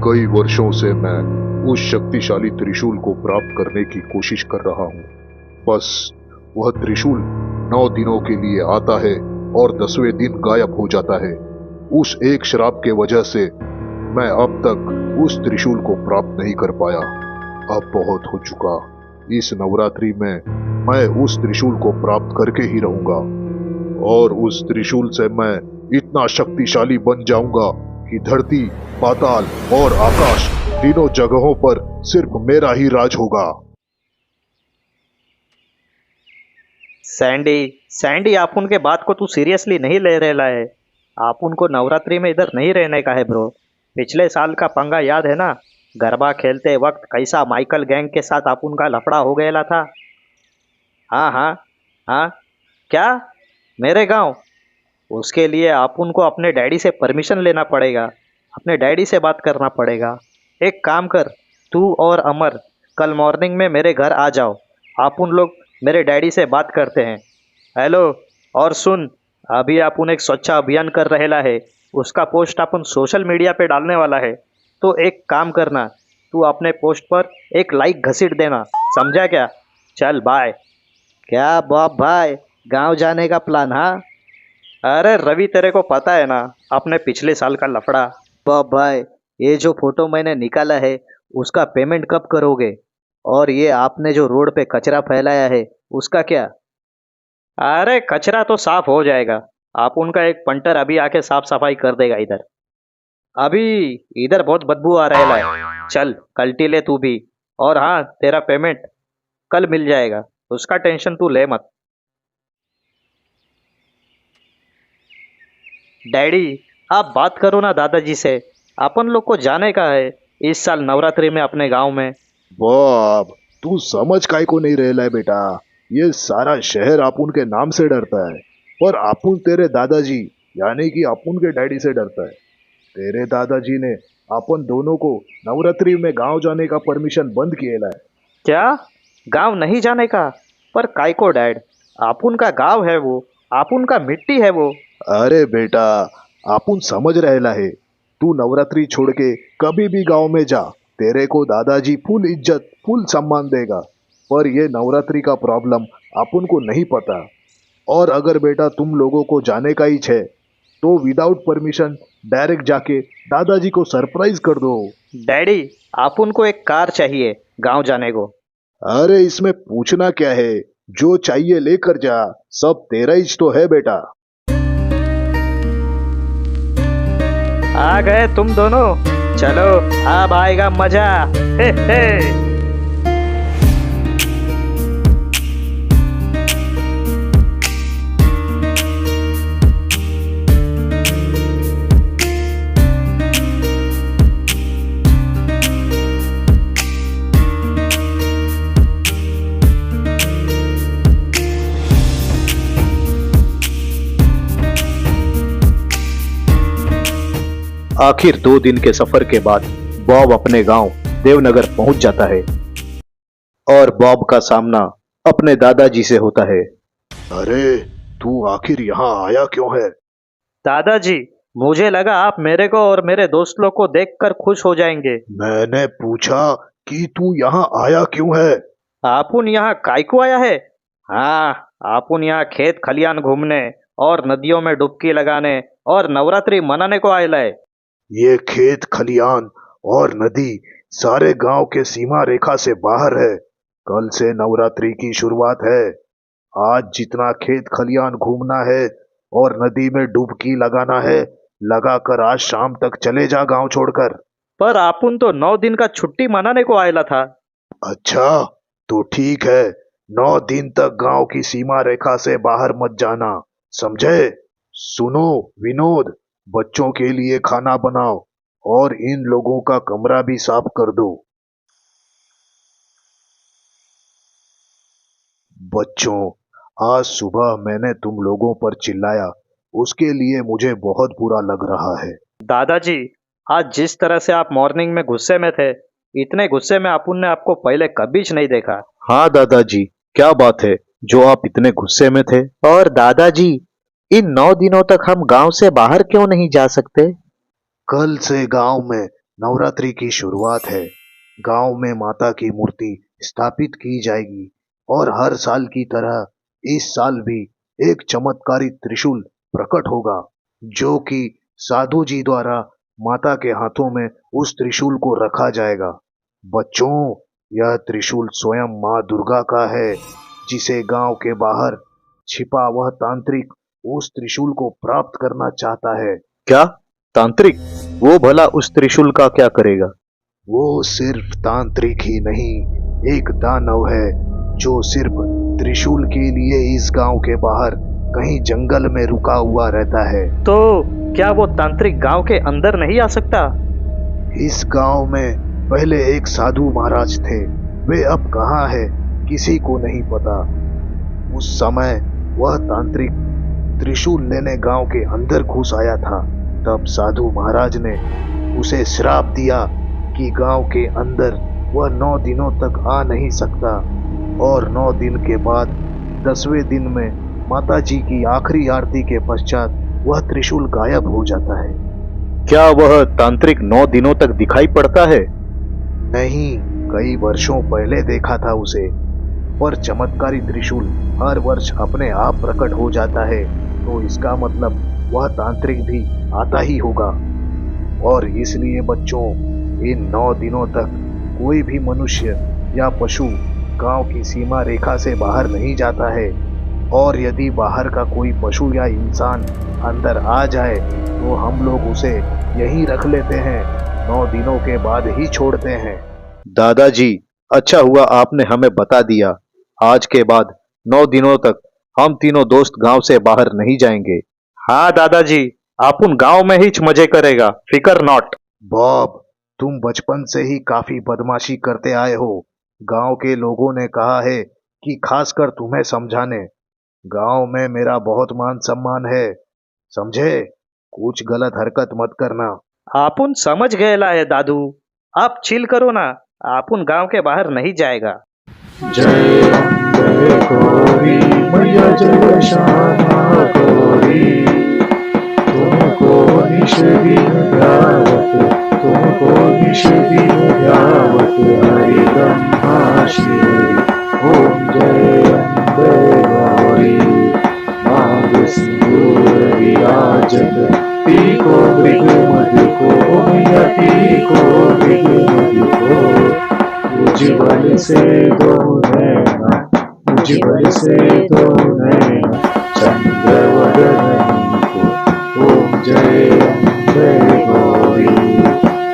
कई वर्षों से मैं उस शक्तिशाली त्रिशूल को प्राप्त करने की कोशिश कर रहा हूँ। बस वह त्रिशूल 9 दिनों के लिए आता है और 10वें दिन गायब हो जाता है। उस एक श्राप के वजह से मैं अब तक उस त्रिशूल को प्राप्त नहीं कर पाया। अब बहुत हो चुका। इस नवरात्रि में मैं उस त्रिशूल को प्राप्त करके ही रहूंगा और उस त्रिशूल से मैं इतना शक्तिशाली बन जाऊंगा कि धरती, पाताल और आकाश तीनों जगहों पर सिर्फ मेरा ही राज होगा। सैंडी सैंडी, आप उनके बात को तू सीरियसली नहीं ले रहा है। आप उनको नवरात्रि में इधर नहीं रहने का है ब्रो। पिछले साल का पंगा याद है ना? गरबा खेलते वक्त कैसा माइकल गैंग के साथ आप उनका लफड़ा हो गया था। हाँ हाँ हाँ। क्या? मेरे गांव? उसके लिए आप उनको अपने डैडी से परमिशन लेना पड़ेगा, अपने डैडी से बात करना पड़ेगा। एक काम कर, तू और अमर कल मॉर्निंग में मेरे घर आ जाओ। आप उन लोग मेरे डैडी से बात करते हैं। हेलो, और सुन, अभी आप उन एक स्वच्छ अभियान कर रहेला है, उसका पोस्ट अपन सोशल मीडिया पे डालने वाला है। तो एक काम करना, तू अपने पोस्ट पर एक लाइक घसीट देना, समझा क्या? चल बाय। क्या बॉब भाई, गांव जाने का प्लान? हाँ, अरे रवि, तेरे को पता है ना अपने पिछले साल का लफड़ा। बॉब भाई, ये जो फोटो मैंने निकाला है उसका पेमेंट कब करोगे? और ये आपने जो रोड पे कचरा फैलाया है उसका क्या? अरे कचरा तो साफ हो जाएगा। आप उनका एक पंटर अभी आके साफ सफाई कर देगा इधर। अभी इधर बहुत बदबू आ रहा है। चल कल्टी ले तू भी। और हाँ, तेरा पेमेंट कल मिल जाएगा, उसका टेंशन तू ले मत। डैडी, आप बात करो ना दादाजी से। अपन लोग को जाने का है इस साल नवरात्रि में अपने गांव में। बाप, तू समझ काय को नहीं रहा है बेटा। ये सारा शहर अपुन के नाम से डरता है, पर अपुन तेरे दादाजी यानी कि अपुन के डैडी से डरता है। तेरे दादाजी ने अपन दोनों को नवरात्रि में गांव जाने का परमिशन बंद किया है। क्या? गांव नहीं जाने का? पर काय को डैड, आपुन का गांव है वो, आपुन का मिट्टी है वो। अरे बेटा, अपुन समझ रहेला है। तू नवरात्रि छोड़ के कभी भी गांव में जा, तेरे को दादाजी फुल इज्जत फुल सम्मान देगा। पर ये नवरात्रि का प्रॉब्लम अपुन को नहीं पता। और अगर बेटा तुम लोगों को जाने का ही है तो विदाउट परमिशन डायरेक्ट जाके दादाजी को सरप्राइज कर दो। डैडी, आपुन को एक कार चाहिए गांव जाने को। अरे इसमें पूछना क्या है, जो चाहिए लेकर जा, सब तेरा ही तो है बेटा। आ गए तुम दोनों, चलो अब आएगा मजा। हे हे। आखिर 2 दिन के सफर के बाद बॉब अपने गांव देवनगर पहुंच जाता है और बॉब का सामना अपने दादाजी से होता है। अरे तू आखिर यहाँ आया क्यों है? दादाजी, मुझे लगा आप मेरे को और मेरे दोस्त लोग को देखकर खुश हो जाएंगे। मैंने पूछा कि तू यहाँ आया क्यों है? आपुन यहाँ काय को आया है? हाँ, आपुन यहाँ खेत खलियान घूमने और नदियों में डुबकी लगाने और नवरात्रि मनाने को आयल है। ये खेत खलियान और नदी सारे गांव के सीमा रेखा से बाहर है। कल से नवरात्रि की शुरुआत है। आज जितना खेत खलियान घूमना है और नदी में डुबकी लगाना है, लगाकर आज शाम तक चले जा गांव छोड़कर। पर आपुन तो 9 दिन का छुट्टी मनाने को आयला था। अच्छा, तो ठीक है, 9 दिन तक गांव की सीमा रेखा से बाहर मत जाना, समझे? सुनो विनोद, बच्चों के लिए खाना बनाओ और इन लोगों का कमरा भी साफ कर दो। बच्चों, आज सुबह मैंने तुम लोगों पर चिल्लाया, उसके लिए मुझे बहुत बुरा लग रहा है। दादाजी, आज जिस तरह से आप मॉर्निंग में गुस्से में थे, इतने गुस्से में अपुन ने आपको पहले कभी नहीं देखा। हाँ दादाजी, क्या बात है जो आप इतने गुस्से में थे? और दादाजी, इन 9 दिनों तक हम गांव से बाहर क्यों नहीं जा सकते? कल से गांव में नवरात्रि की शुरुआत है। गांव में माता की मूर्ति स्थापित की जाएगी और हर साल की तरह इस साल भी एक चमत्कारी त्रिशूल प्रकट होगा, जो कि साधु जी द्वारा माता के हाथों में उस त्रिशूल को रखा जाएगा। बच्चों, यह त्रिशूल स्वयं माँ दुर्गा का है, जिसे गांव के बाहर छिपा वह तांत्रिक उस त्रिशूल को प्राप्त करना चाहता है। क्या तांत्रिक? वो भला उस त्रिशूल का क्या करेगा? वो सिर्फ तांत्रिक ही नहीं, एक दानव है जो सिर्फ त्रिशूल के लिए इस गांव के बाहर कहीं जंगल में रुका हुआ रहता है। तो क्या वो तांत्रिक गांव के अंदर नहीं आ सकता? इस गांव में पहले एक साधु महाराज थे। वे अब कहाँ है किसी को नहीं पता। उस समय वह तांत्रिक त्रिशूल लेने गांव के अंदर घुस आया था। तब साधु महाराज ने उसे श्राप दिया कि गांव के अंदर वह 9 दिनों तक आ नहीं सकता, और 9 दिन के बाद 10वें दिन में माता जी की आखिरी आरती के पश्चात वह त्रिशूल गायब हो जाता है। क्या वह तांत्रिक 9 दिनों तक दिखाई पड़ता है? नहीं, कई वर्षों पहले देखा था उसे, पर चमत्कारी त्रिशूल हर वर्ष अपने आप प्रकट हो जाता है, तो इसका मतलब वह तांत्रिक भी आता ही होगा। और इसलिए बच्चों, इन 9 दिनों तक कोई भी मनुष्य या पशु गांव की सीमा रेखा से बाहर नहीं जाता है, और यदि बाहर का कोई पशु या इंसान अंदर आ जाए तो हम लोग उसे यहीं रख लेते हैं, 9 दिनों के बाद ही छोड़ते हैं। दादाजी, अच्छा हुआ आपने हमें बता दिया। आज के बाद 9 दिनों तक हम तीनों दोस्त गांव से बाहर नहीं जाएंगे। हाँ दादाजी, आपुन गांव में ही मजे करेगा, फिकर नॉट। बॉब, तुम बचपन से ही काफी बदमाशी करते आए हो। गांव के लोगों ने कहा है कि खासकर तुम्हें समझाने। गांव में मेरा बहुत मान सम्मान है, समझे? कुछ गलत हरकत मत करना। आपुन समझ गएला है दादू, आप चिल करो ना, आपुन गांव के बाहर नहीं जाएगा। जय जय गौरी मैया, जय श्यामा गौरी। तुमको निश दिन ध्यावत, तुमको निश दिन ध्यावत, हरि ब्रह्मा शिव। ओम जय अम्बे गौरी, मांग सिंदूर विराजत, पीको मृग मधु को मैया, पीको मृग मधु को। उज्ज्वल से दो नैना, उज्ज्वल से दो नैना, चंद्रवदन को। ओम जय अम्बे गौरी,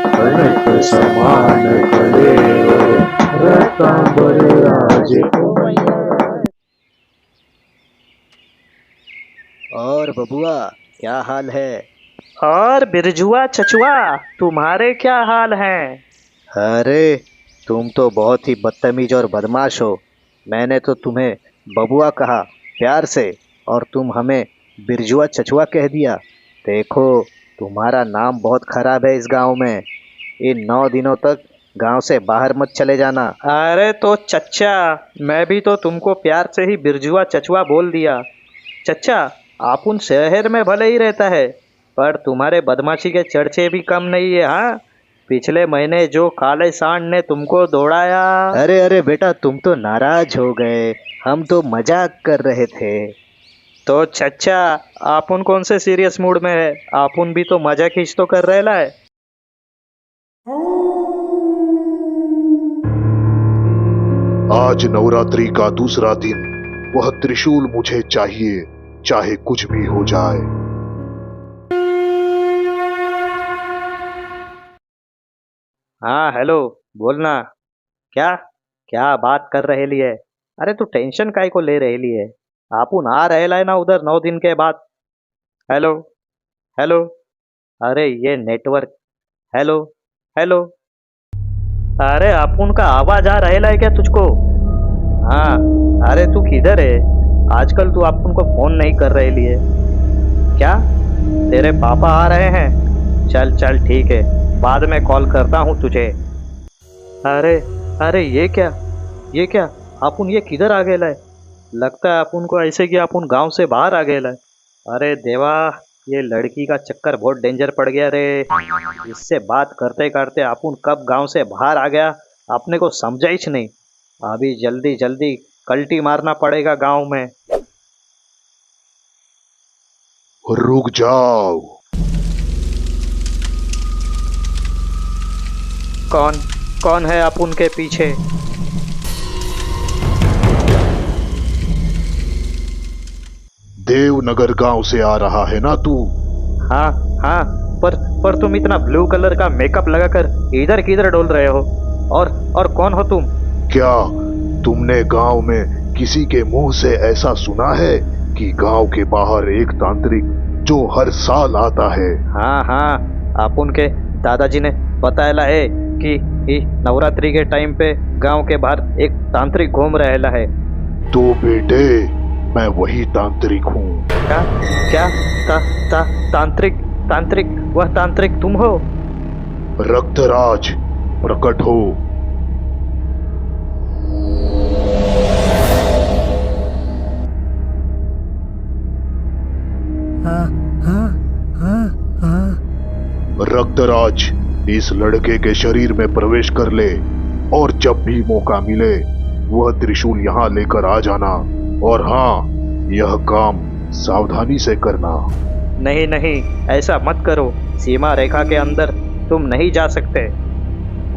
कनक समान कलेवर, रतांबर राज को मैया। और बबुआ, क्या हाल है? और बिरजुआ चचुआ, तुम्हारे क्या हाल हैं? अरे, तुम तो बहुत ही बदतमीज और बदमाश हो। मैंने तो तुम्हें बबुआ कहा प्यार से, और तुम हमें बिरजुआ चचुआ कह दिया। देखो, तुम्हारा नाम बहुत खराब है इस गांव में। इन 9 दिनों तक गांव से बाहर मत चले जाना। अरे तो चच्चा, मैं भी तो तुमको प्यार से ही बिरजुआ चचुआ बोल दिया। चच्चा, आपुन शहर में भले ही रहता है, पर तुम्हारे बदमाशी के चर्चे भी कम नहीं है। हाँ, पिछले महीने जो काले सांड ने तुमको दौड़ाया। अरे अरे बेटा, तुम तो नाराज हो गए, हम तो मजाक कर रहे थे। तो चच्चा, आपुन कौन से सीरियस मूड में है? आपुन भी तो मजा खींच तो कर रहेला है। आज नवरात्रि का दूसरा दिन, वह त्रिशूल मुझे चाहिए, चाहे कुछ भी हो जाए। हाँ हेलो, बोलना। क्या क्या बात कर रहेली है? अरे तू टेंशन काहे को ले रहेली है? आपुन आ रहेला है ना उधर 9 दिन के बाद। हेलो हेलो, अरे ये नेटवर्क। हेलो हेलो, अरे आपुन का आवाज आ रहेला है क्या तुझको? हाँ, अरे तू किधर है? आजकल तू आपुन को फोन नहीं कर रहेली है क्या? तेरे पापा आ रहे हैं? चल चल ठीक है, बाद में कॉल करता हूँ तुझे। अरे अरे ये क्या आपुन ये किधर आ गया है? लगता है आपुन को ऐसे कि आपुन गांव से बाहर आ गया है। अरे देवा, ये लड़की का चक्कर बहुत डेंजर पड़ गया रे। इससे बात करते करते अपन कब गांव से बाहर आ गया अपने को समझा ही नहीं। अभी जल्दी जल्दी कल्टी मारना पड़ेगा गांव में। रुक जाओ। कौन कौन है अपन के पीछे? देवनगर गांव से आ रहा है ना तू? हाँ हाँ, पर तुम इतना ब्लू कलर का मेकअप लगाकर इधर किधर डोल रहे हो? और कौन हो तुम? क्या तुमने गांव में किसी के मुंह से ऐसा सुना है कि गांव के बाहर एक तांत्रिक जो हर साल आता है? हाँ हाँ, अपन के दादाजी ने बताया है कि नवरात्रि के टाइम पे गांव के बाहर एक तांत्रिक घूम रहेला है। तो बेटे मैं वही तांत्रिक हूँ। क्या क्या तांत्रिक वह तांत्रिक तुम हो? रक्तराज प्रकट हो। रक्तराज इस लड़के के शरीर में प्रवेश कर ले और जब भी मौका मिले वह त्रिशूल यहाँ लेकर आ जाना। और हाँ, यह काम सावधानी से करना। नहीं नहीं, ऐसा मत करो। सीमा रेखा के अंदर तुम नहीं जा सकते।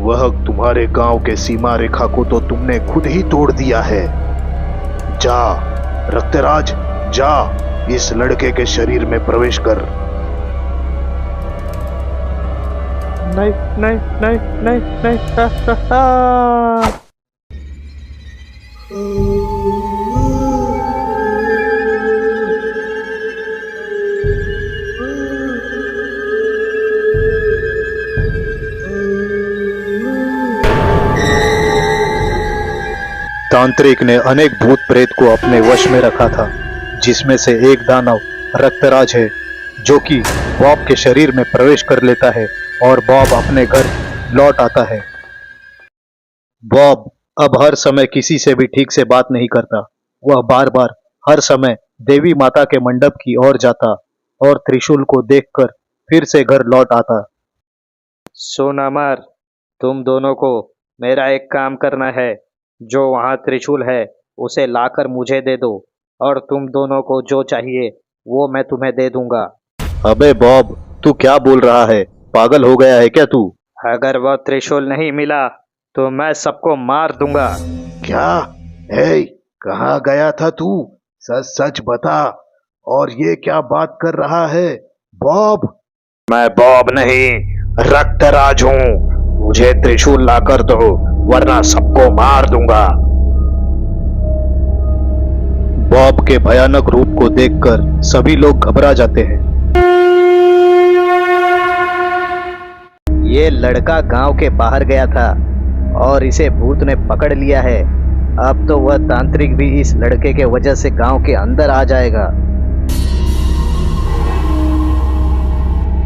वह तुम्हारे गांव के सीमा रेखा को तो तुमने खुद ही तोड़ दिया है। जा रक्तराज, जा इस लड़के के शरीर में प्रवेश कर। नहीं नहीं नहीं नहीं नहीं, हा, हा, हा। तांत्रिक ने अनेक भूत प्रेत को अपने वश में रखा था, जिसमें से एक दानव रक्तराज है, जो कि बॉब के शरीर में प्रवेश कर लेता है और बॉब अपने घर लौट आता है। बॉब अब हर समय किसी से भी ठीक से बात नहीं करता। वह बार बार हर समय देवी माता के मंडप की ओर जाता और त्रिशूल को देखकर फिर से घर लौट आता। सुन अमर, तुम दोनों को मेरा एक काम करना है। जो वहाँ त्रिशूल है उसे लाकर मुझे दे दो, और तुम दोनों को जो चाहिए वो मैं तुम्हें दे दूंगा। अबे बॉब, तू क्या बोल रहा है? पागल हो गया है क्या तू? अगर वह त्रिशूल नहीं मिला तो मैं सबको मार दूंगा। क्या? कहाँ गया था तू? सच सच बता। और ये क्या बात कर रहा है बॉब? मैं बॉब नहीं, रक्तराज हूँ। मुझे त्रिशूल लाकर दो, वरना सबको मार दूंगा। बॉब के भयानक रूप को देखकर सभी लोग घबरा जाते हैं। ये लड़का गांव के बाहर गया था और इसे भूत ने पकड़ लिया है। अब तो वह तांत्रिक भी इस लड़के के वजह से गांव के अंदर आ जाएगा।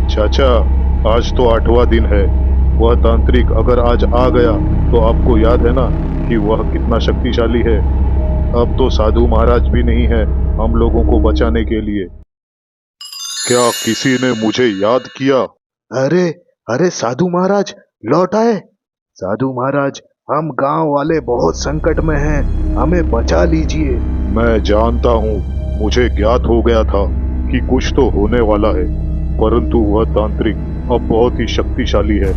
चाचा, आज तो 8वां दिन है। वह तांत्रिक अगर आज आ गया तो आपको याद है ना कि वह कितना शक्तिशाली है। अब तो साधु महाराज भी नहीं है हम लोगों को बचाने के लिए। क्या किसी ने मुझे याद किया? अरे साधु महाराज लौट आए। साधु महाराज, हम गांव वाले बहुत संकट में हैं, हमें बचा लीजिए। मैं जानता हूँ, मुझे ज्ञात हो गया था कि कुछ तो होने वाला है, परंतु वह तांत्रिक अब बहुत ही शक्तिशाली है।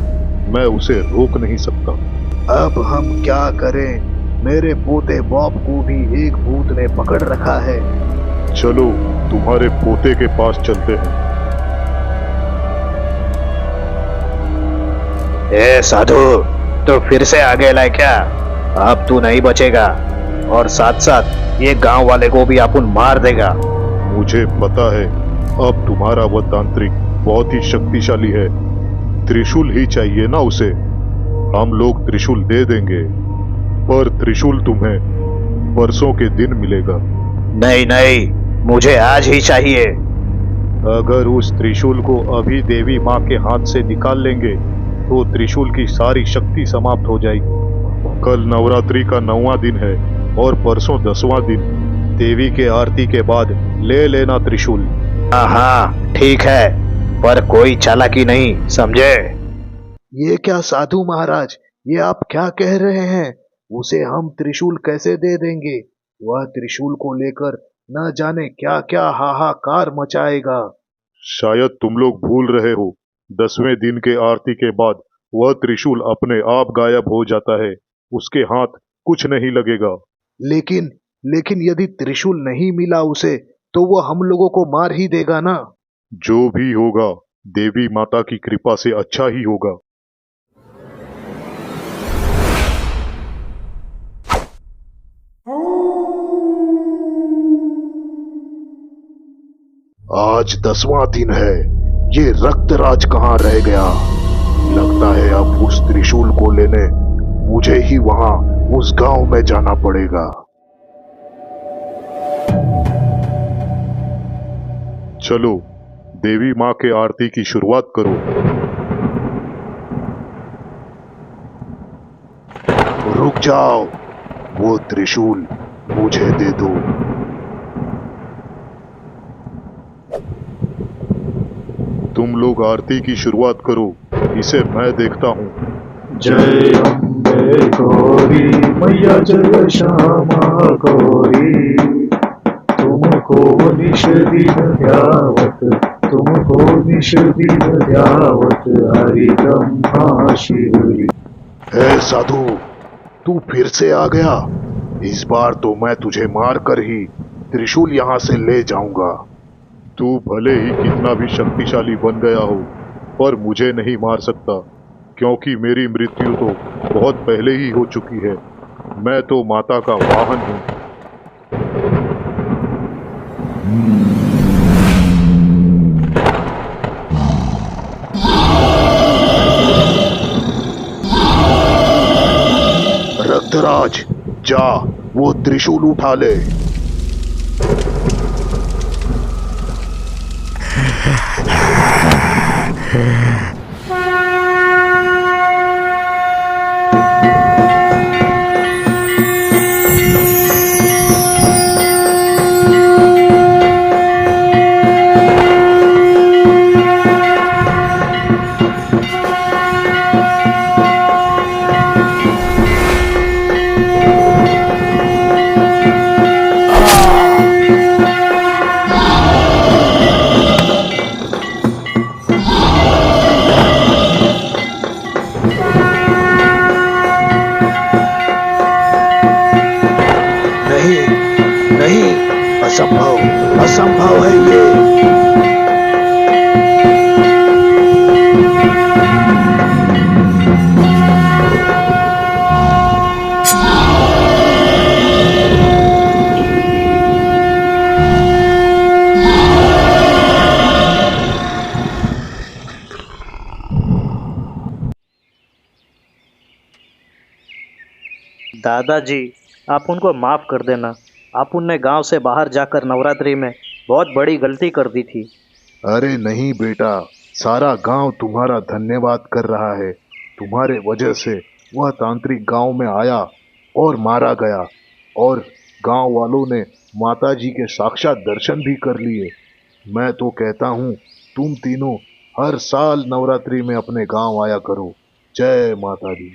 मैं उसे रोक नहीं सकता। अब हम क्या करें? मेरे पोते बॉब को भी एक भूत ने पकड़ रखा है। चलो तुम्हारे पोते के पास चलते हैं। ए साधु, तो फिर से आ गया है क्या? अब तू नहीं बचेगा, और साथ साथ ये गांव वाले को भी अपन मार देगा। मुझे पता है अब तुम्हारा वह तांत्रिक बहुत ही शक्तिशाली है। त्रिशूल ही चाहिए ना उसे। हम लोग त्रिशूल दे देंगे, पर त्रिशूल तुम्हें परसों के दिन मिलेगा। नहीं नहीं, मुझे आज ही चाहिए। अगर उस त्रिशूल को अभी देवी माँ के हाथ से निकाल लेंगे तो त्रिशूल की सारी शक्ति समाप्त हो जाएगी। कल नवरात्रि का 9वां दिन है और परसों 10वां दिन। देवी के आरती के बाद ले लेना त्रिशूल। हाँ हाँ ठीक है, पर कोई चालाकी नहीं, समझे? ये क्या साधु महाराज, ये आप क्या कह रहे हैं? उसे हम त्रिशूल कैसे दे देंगे? वह त्रिशूल को लेकर न जाने क्या क्या हाहाकार मचाएगा। शायद तुम लोग भूल रहे हो, 10वें दिन के आरती के बाद वह त्रिशूल अपने आप गायब हो जाता है, उसके हाथ कुछ नहीं लगेगा। लेकिन लेकिन यदि त्रिशूल नहीं मिला उसे, तो वो हम लोगों को मार ही देगा ना। जो भी होगा, देवी माता की कृपा से अच्छा ही होगा। आज 10वां दिन है, ये रक्तराज कहाँ रह गया? लगता है अब उस त्रिशूल को लेने मुझे ही वहां उस गांव में जाना पड़ेगा। चलो, देवी माँ के आरती की शुरुआत करो। रुक जाओ, वो त्रिशूल मुझे दे दो। तुम लोग आरती की शुरुआत करो, इसे मैं देखता हूँ। जय अम्बे गौरी मैया, जय श्यामा गौरी, तुमको निश दिन ध्यावत, तुमको निश दिन ध्यावत, हरि ब्रह्मा शिव। हे साधु, तू फिर से आ गया। इस बार तो मैं तुझे मार कर ही त्रिशूल यहाँ से ले जाऊंगा। तू भले ही कितना भी शक्तिशाली बन गया हो, पर मुझे नहीं मार सकता, क्योंकि मेरी मृत्यु तो बहुत पहले ही हो चुकी है। मैं तो माता का वाहन हूँ। रक्तराज, जा वो त्रिशूल उठा ले। नहीं नहीं, असंभव असंभव है ये। दादाजी, आप उनको माफ़ कर देना। आप उनने गांव से बाहर जाकर नवरात्रि में बहुत बड़ी गलती कर दी थी। अरे नहीं बेटा, सारा गांव तुम्हारा धन्यवाद कर रहा है। तुम्हारे वजह से वह तांत्रिक गांव में आया और मारा गया, और गांव वालों ने माताजी के साक्षात दर्शन भी कर लिए। मैं तो कहता हूँ, तुम तीनों हर साल नवरात्रि में अपने गांव आया करो। जय माता दी।